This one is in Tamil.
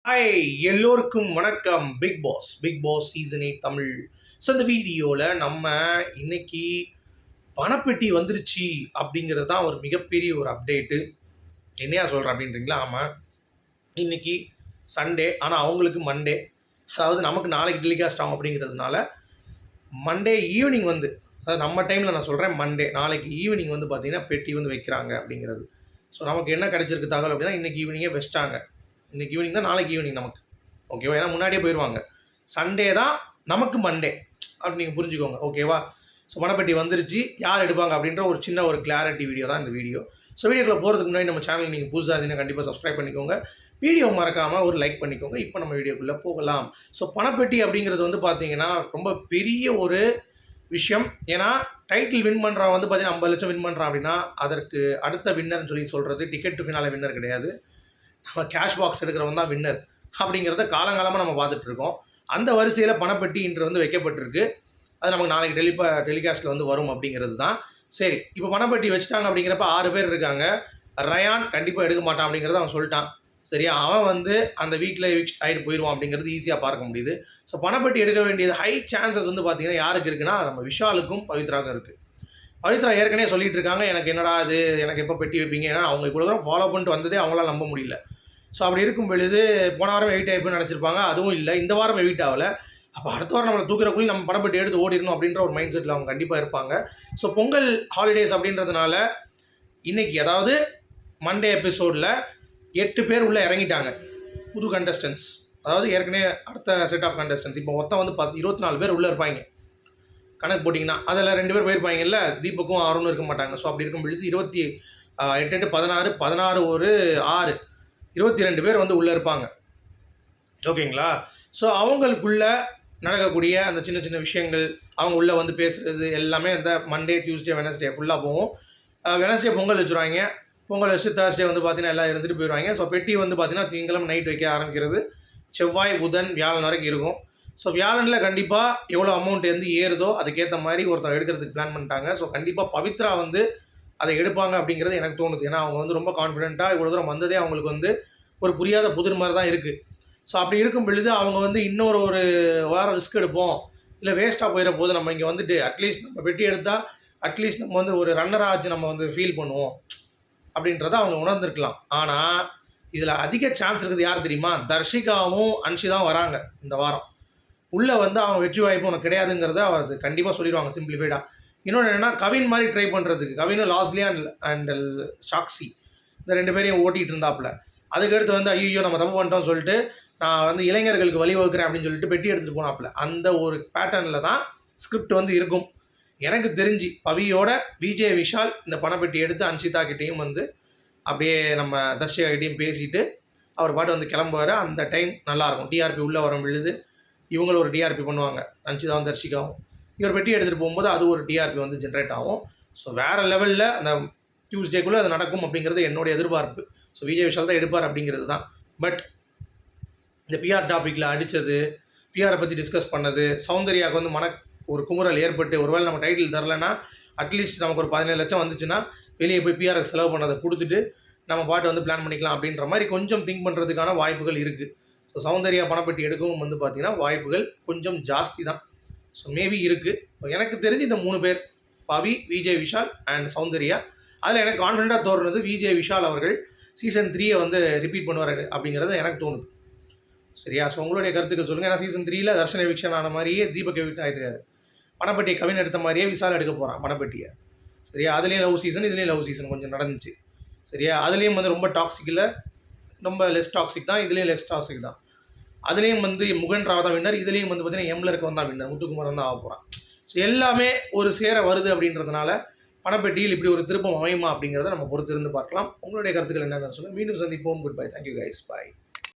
ஹாய் எல்லோருக்கும் வணக்கம். Bigg Boss season 8 Tamil. So இந்த வீடியோவில் நம்ம இன்னைக்கு பணப்பெட்டி வந்துருச்சு அப்படிங்கிறது தான் ஒரு மிகப்பெரிய ஒரு அப்டேட்டு. என்னையா சொல்கிறேன் அப்படின்றீங்களா? ஆமாம், இன்னைக்கு சண்டே, ஆனால் அவங்களுக்கு மண்டே. அதாவது நமக்கு நாளைக்கு டெலிகாஸ்ட் ஆகும் அப்படிங்கிறதுனால மண்டே ஈவினிங் வந்து, அதாவது நம்ம டைமில் நான் சொல்கிறேன் மண்டே, நாளைக்கு ஈவினிங் வந்து பார்த்திங்கன்னா பெட்டி வந்து வைக்கிறாங்க அப்படிங்கிறது. ஸோ நமக்கு என்ன கிடைச்சிருக்கு தகவல் அப்படின்னா, இன்றைக்கி ஈவினிங்கே வச்சிட்டாங்க. இன்றைக்கி ஈவினிங் தான் நாளைக்கு ஈவினிங் நமக்கு, ஓகேவா? ஏன்னா முன்னாடியே போயிடுவாங்க. சண்டே தான் நமக்கு மண்டே அப்படி நீங்கள் புரிஞ்சுக்கோங்க, ஓகேவா? ஸோ பணப்பெட்டி வந்துருச்சு, யார் எடுப்பாங்க அப்படின்ற ஒரு சின்ன ஒரு கிளாரிட்டி வீடியோ தான் இந்த வீடியோ. ஸோ வீடியோக்குள்ளே போகிறதுக்கு முன்னாடி நம்ம சேனல் நீங்கள் புதுசாக இருந்தீங்கன்னா கண்டிப்பாக சப்ஸ்கிரைப் பண்ணிக்கோங்க, வீடியோ மறக்காமல் ஒரு லைக் பண்ணிக்கோங்க. இப்போ நம்ம வீடியோக்குள்ளே போகலாம். ஸோ பணப்பெட்டி அப்படிங்கிறது வந்து பார்த்தீங்கன்னா ரொம்ப பெரிய ஒரு விஷயம். ஏன்னா டைட்டில் வின் பண்ணுறான் வந்து பார்த்தீங்கன்னா 50 லட்சம் வின் பண்ணுறான் அப்படின்னா அதற்கு அடுத்த வின்னர்னு சொல்லி சொல்கிறது டிக்கெட் டு ஃபினாலே வின்னர் கிடையாது, நம்ம கேஷ் பாக்ஸ் எடுக்கிறவன் தான் வின்னர் அப்படிங்கிறத காலங்காலமாக நம்ம பார்த்துட்ருக்கோம். அந்த வரிசையில் பணப்பெட்டி இன்று வந்து வைக்கப்பட்டிருக்கு. அது நமக்கு நாளைக்கு டெலிகாஸ்ட்டில் வந்து வரும் அப்படிங்கிறது தான். சரி, இப்போ பணப்பெட்டி வச்சுட்டாங்க அப்படிங்கிறப்ப 6 பேர் இருக்காங்க. ரயான் கண்டிப்பாக எடுக்க மாட்டான் அப்படிங்கிறத அவன் சொல்லிட்டான். சரியா, அவன் வந்து அந்த வீட்டில் ஆகிட்டு போயிடுவான் அப்படிங்கிறது ஈஸியாக பார்க்க முடியுது. ஸோ பணப்பெட்டி எடுக்க வேண்டியது ஹை சான்சஸ் வந்து பார்த்திங்கன்னா யாருக்கு இருக்குன்னா, நம்ம விஷாலுக்கும் பவித்ராவுக்கும் இருக்குது. பவித்ரா ஏற்கனவே சொல்லிட்டு இருக்காங்க, எனக்கு என்னடா அது, எனக்கு எப்போ பெட்டி வைப்பீங்க? ஏன்னா அவங்க இவ்வளோ தூரம் ஃபாலோ பண்ணிட்டு வந்ததே அவங்களால நம்ப முடியல. ஸோ அப்படி இருக்கும் பொழுது போன வாரம் எவிட் ஆகிருக்குன்னு நினச்சிருப்பாங்க, அதுவும் இல்லை. இந்த வாரம் எவிட் ஆகலை. அப்போ அடுத்த வாரம் நம்மளை தூக்கிறக்குள்ளே நம்ம பணப்பெட்டி எடுத்து ஓடிடணும் அப்படின்ற ஒரு மைண்ட் செட்டில் அவங்க கண்டிப்பாக இருப்பாங்க. ஸோ பொங்கல் ஹாலிடேஸ் அப்படின்றதுனால இன்றைக்கி, அதாவது மண்டே எபிசோடில் 8 பேர் உள்ளே இறங்கிட்டாங்க, புது கண்டஸ்டன்ஸ். அதாவது ஏற்கனவே அடுத்த செட் ஆஃப் கண்டஸ்டன்ஸ். இப்போ மொத்தம் வந்து 24 பேர் உள்ளே இருப்பாங்க கணக்கு போட்டிங்கன்னா. அதில் 2 பேர் போயிருப்பாங்கல்ல, தீபக்கும் அருணும் இருக்க மாட்டாங்க. ஸோ அப்படி இருக்கும் பொழுது 28 16 16 ஒரு 6 22 பேர் வந்து உள்ளே இருப்பாங்க, ஓகேங்களா? ஸோ அவங்களுக்குள்ளே நடக்கக்கூடிய அந்த சின்ன சின்ன விஷயங்கள், அவங்க உள்ளே வந்து பேசுகிறது எல்லாமே அந்த மண்டே டியூஸ்டே வெனஸ்டே ஃபுல்லாக போகும். வெனஸ்டே பொங்கல் வச்சுருவாங்க. பொங்கல் வச்சு தேர்ஸ்டே வந்து பார்த்திங்கன்னா எல்லாம் இருந்துட்டு போயிடுவாங்க. ஸோ பெட்டி வந்து பார்த்திங்கன்னா திங்கக்கிழமை நைட் வைக்க ஆரம்பிக்கிறது, செவ்வாய் புதன் வியாழன் வரைக்கும் இருக்கும். ஸோ வியாழனில் கண்டிப்பாக எவ்வளோ அமௌண்ட் வந்து ஏறுதோ அதுக்கேற்ற மாதிரி ஒருத்தர் எடுக்கிறதுக்கு பிளான் பண்ணிட்டாங்க. ஸோ கண்டிப்பாக பவித்ரா வந்து அதை எடுப்பாங்க அப்படிங்கிறது எனக்கு தோணுது. ஏன்னா அவங்க வந்து ரொம்ப கான்ஃபிடென்ட்டாக இவ்வளோ தூரம் வந்ததே அவங்களுக்கு வந்து ஒரு புரியாத புதிர் மாதிரி தான் இருக்குது. ஸோ அப்படி இருக்கும் பொழுது அவங்க வந்து இன்னொரு வாரம் ரிஸ்க் எடுப்போம், இல்லை வேஸ்ட்டாக போயிட போது, நம்ம இங்கே வந்துட்டு அட்லீஸ்ட் நம்ம பெட்டி எடுத்தால் அட்லீஸ்ட் நம்ம வந்து ஒரு ரன்னராக ஆச்சு நம்ம வந்து ஃபீல் பண்ணுவோம் அப்படின்றத அவங்க உணர்ந்துருக்கலாம். ஆனால் இதில் அதிக சான்ஸ் இருக்குது யார் தெரியுமா? தர்ஷிகாவும் அன்ஷிதாவும் வராங்க இந்த வாரம். உள்ளே வந்து அவங்க வெற்றி வாய்ப்பு உனக்கு கிடையாதுங்கிறத அது கண்டிப்பாக சொல்லிடுவாங்க சிம்பிளிஃபைடாக. இன்னொன்று என்னென்னா, கவின் மாதிரி ட்ரை பண்ணுறதுக்கு, கவினும் லாஸ்லியா அண்ட் சாக்ஸி இந்த 2 பேரையும் ஓட்டிகிட்டு இருந்தாப்புல. அதுக்கடுத்து வந்து ஐயோ நம்ம தப்பு பண்ணிட்டோம்னு சொல்லிட்டு நான் வந்து இளைஞர்களுக்கு வழிவகுக்கிறேன் அப்படின்னு சொல்லிட்டு பெட்டி எடுத்துகிட்டு போனாப்புல. அந்த ஒரு பேட்டர்னில் தான் ஸ்கிரிப்ட் வந்து இருக்கும். எனக்கு தெரிஞ்சு பவியோட விஜய் விஷால் இந்த பணப்பெட்டி எடுத்து அன்ஷிதா கிட்டேயும் வந்து அப்படியே நம்ம தர்ஷிகா கிட்டேயும் பேசிட்டு அவர் பாட்டு வந்து கிளம்புவார். அந்த டைம் நல்லாயிருக்கும். டிஆர்பி உள்ளே வரும் பொழுது இவங்களும் ஒரு டிஆர்பி பண்ணுவாங்க, அன்ஷிதாவும் தர்ஷிகாவும். இவர் பெட்டி எடுத்துகிட்டு போகும்போது அது ஒரு டிஆர்பி வந்து ஜென்ரேட் ஆகும். ஸோ வேறு லெவலில் அந்த டியூஸ்டேக்குள்ளே அது நடக்கும் அப்படிங்கிறது என்னுடைய எதிர்பார்ப்பு. ஸோ விஜய் விஷால் தான் எடுப்பார் அப்படிங்கிறது தான். பட் இந்த பிஆர் டாப்பிக்கில் அடித்தது, பிஆரை பற்றி டிஸ்கஸ் பண்ணது, சௌந்தர்யாவுக்கு வந்து ஒரு குமுறல் ஏற்பட்டு ஒருவேளை நம்ம டைட்டில் தரலைன்னா அட்லீஸ்ட் நமக்கு ஒரு 17 லட்சம் வந்துச்சுன்னா வெளியே போய் பிஆருக்கு செலவு பண்ணதை கொடுத்துட்டு நம்ம பாட்டு வந்து பிளான் பண்ணிக்கலாம் அப்படின்ற மாதிரி கொஞ்சம் திங்க் பண்ணுறதுக்கான வாய்ப்புகள் இருக்குது. ஸோ சௌந்தர்யா பணப்பெட்டி எடுக்கவும் வந்து பார்த்திங்கன்னா வாய்ப்புகள் கொஞ்சம் ஜாஸ்தி தான். ஸோ மேபி இருக்குது. எனக்கு தெரிஞ்சு இந்த 3 பேர், பவி, விஜய் விஷால் அண்ட் சௌந்தர்யா. அதில் எனக்கு கான்ஃபிடென்ட்டாக தோன்றது விஜய் விஷால் அவர்கள் சீசன் 3 வந்து ரிப்பீட் பண்ணுவார் அப்படிங்கிறது எனக்கு தோணுது. சரியா? ஸோ உங்களுடைய கருத்துக்கள் சொல்லுங்கள். ஏன்னா சீசன் 3 தர்ஷன் எவிக்ஷன் ஆன மாதிரியே தீபக் எவிக்ட் ஆகிட்டாரு. பணப்பெட்டியை கவின் எடுத்த மாதிரியே விசால் எடுக்க போகிறான் பணப்பெட்டியை. சரியா? அதுலேயும் லவ் சீசன், இதுலேயும் லவ் சீசன் கொஞ்சம் நடந்துச்சு. சரியா? அதுலேயும் வந்து ரொம்ப டாக்ஸிக் இல்லை, ரொம்ப லெஸ் டாக்ஸிக் தான். இதுலேயும் லெஸ் டாக்ஸிக் தான். அதுலேயும் வந்து முகன் ராவ் தான் வின்னர், இதுலேயும் வந்து பார்த்தீங்கன்னா எம்ல இருக்கவன் தான் வின்னர், முத்துக்குமாரன் தான் ஆக போகிறான். ஸோ எல்லாமே ஒரு சேர வருது அப்படின்றதுனால பணப்பெட்டியில் இப்படி ஒரு திருப்பம் அமையுமா அப்படிங்கிறத நம்ம பொறுத்திருந்து பார்க்கலாம். உங்களுடைய கருத்துக்கள் என்னென்னு சொல்லுங்கள். மீண்டும் சந்திப்போம். Good bye. Thank you guys. பாய்.